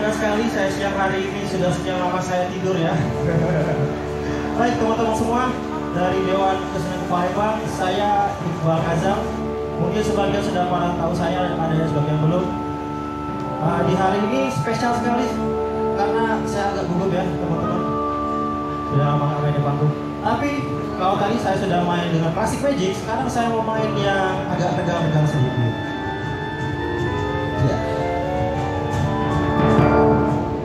bangga sekali saya siang hari ini sudah sekian lama saya tidur ya. Baik teman-teman semua, dari Dewan Kesenian Palembang, saya Iqbal Azam. Mungkin sebagian sudah pada tahu saya, ada yang sebagian belum. Di hari ini spesial sekali karena saya agak gugup ya teman-teman. Sudah lama nggak main di panggung. Tapi kalau tadi saya sudah main dengan Classic Magic, sekarang saya mau main yang agak tegang-tegang sedikit. Ya.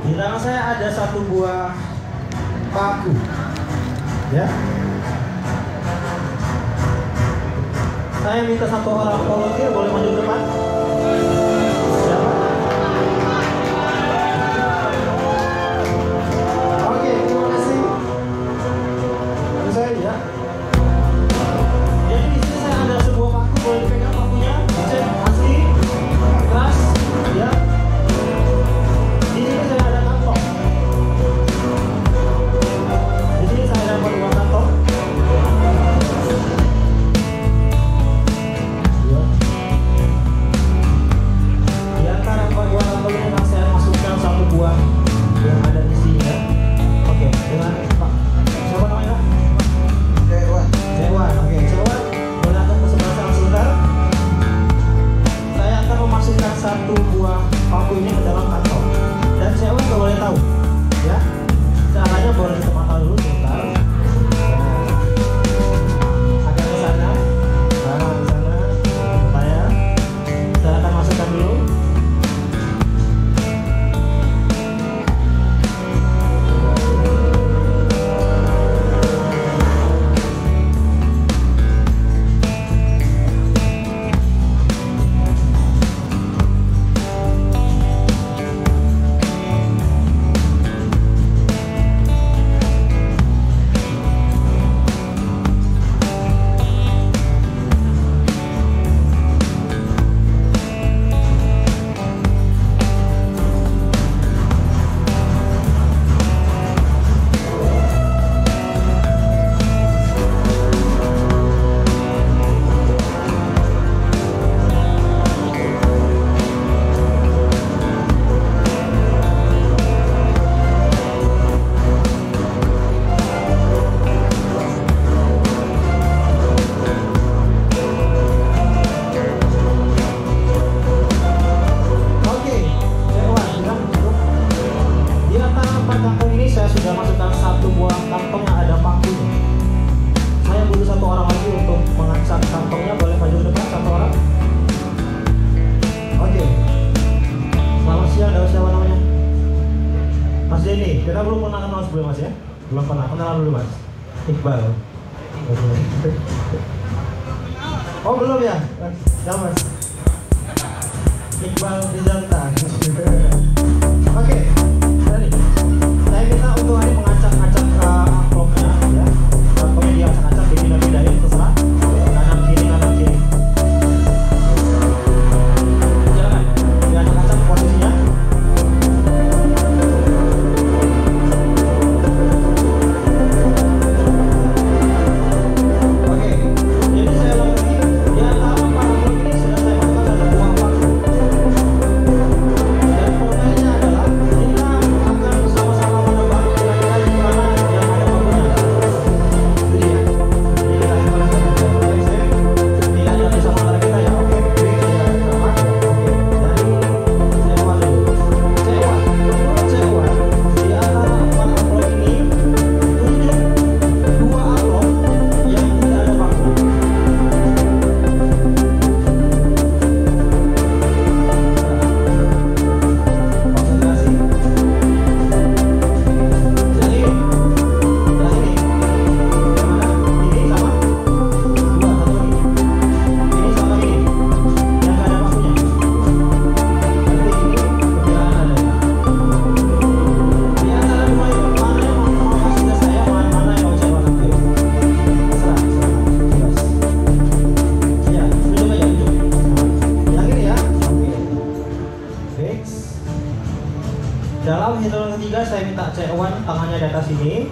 Di tangan saya ada satu buah paku. Ya. Saya minta satu orang volunteer boleh maju ke depan. Siapa? Oke, terima kasih. Lalu saya ya. Jadi di sini saya ada sebuah paku, boleh dipegang pakunya. Cek asli, keras, ya. Di sini saya ada kantong. Di sini saya dapat dua kantong. Di antara dua kantong ini saya masukkan satu buah yang ada di sini ya. Oke, dengan Pak. Siapa namanya? Cewan. Oke, Cewan. Boleh datang ke sebelah sana sebentar. Saya akan memasukkan satu buah paku ini ke dalam kantong. Dan Cewan nggak boleh tahu, ya. Caranya boleh kita mata dulu sebentar. Agak ke sana, ke sana. Saya akan masukkan dulu. Kita belum pernah kenal sebelum Mas ya? Belum pernah, kenalan dulu Mas. Iqbal. Oh belum ya? Ya Mas. Iqbal Rizalta. Oke, tadi saya minta untuk hari mengacak-acak amplopnya ya. Amplopnya diacak-acak, dipindah-pindahin terserah. Kanan kiri, kanan kiri. Jangan, diacak-acak posisinya. Dalam hitungan ketiga saya minta Cewan tangannya di atas sini.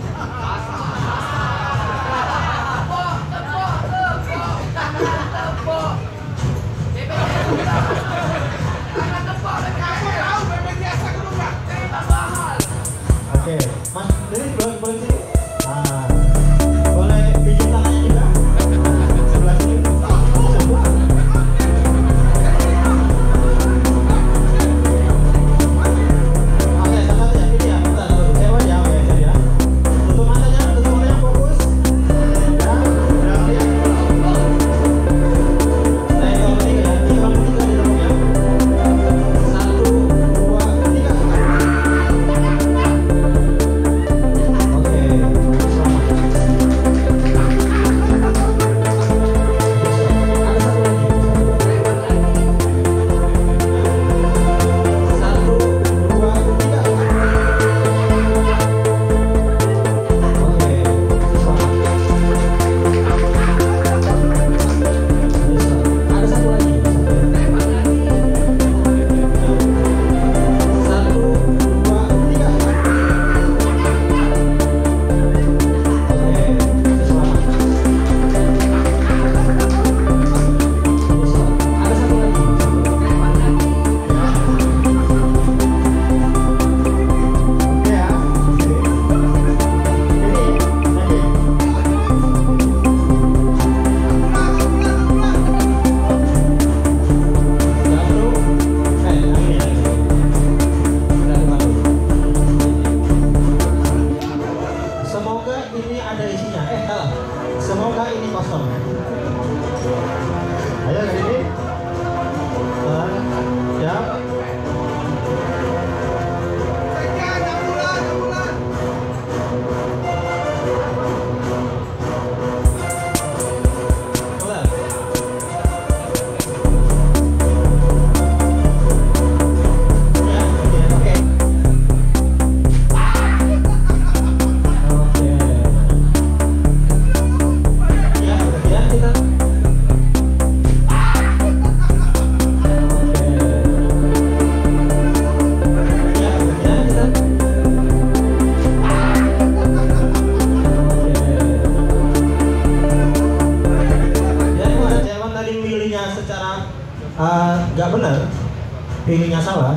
pilihnya salah,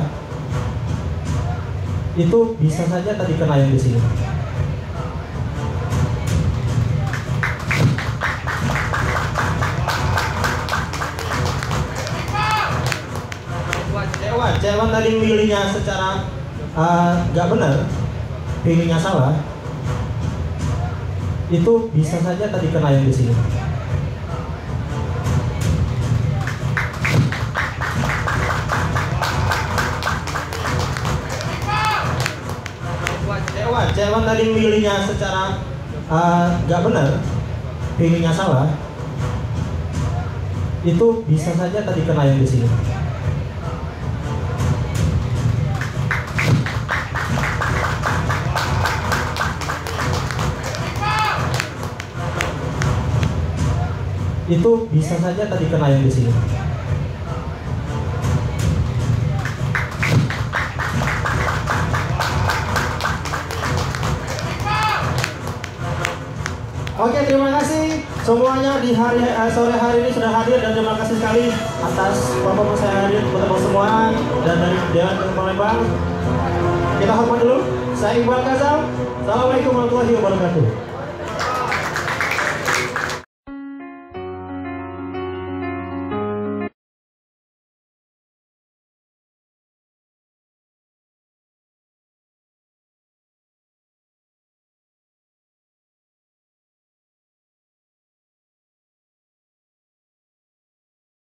itu bisa saja tadi kena yang di sini. Cewan tadi milihnya secara nggak benar, pilihnya salah, itu bisa saja tadi kena yang di sini. Cewan tadi milihnya secara nggak benar, pilihnya salah, itu bisa saja tadi kena yang di sini. Itu bisa saja tadi kena yang di sini. Oke, terima kasih semuanya di sore hari ini sudah hadir, dan terima kasih sekali atas bapak saya hadir bertemu semua dan dari Dewan Kesenian Palembang. Kita hormat dulu. Saya Iqbal Kazam. Assalamualaikum warahmatullahi wabarakatuh.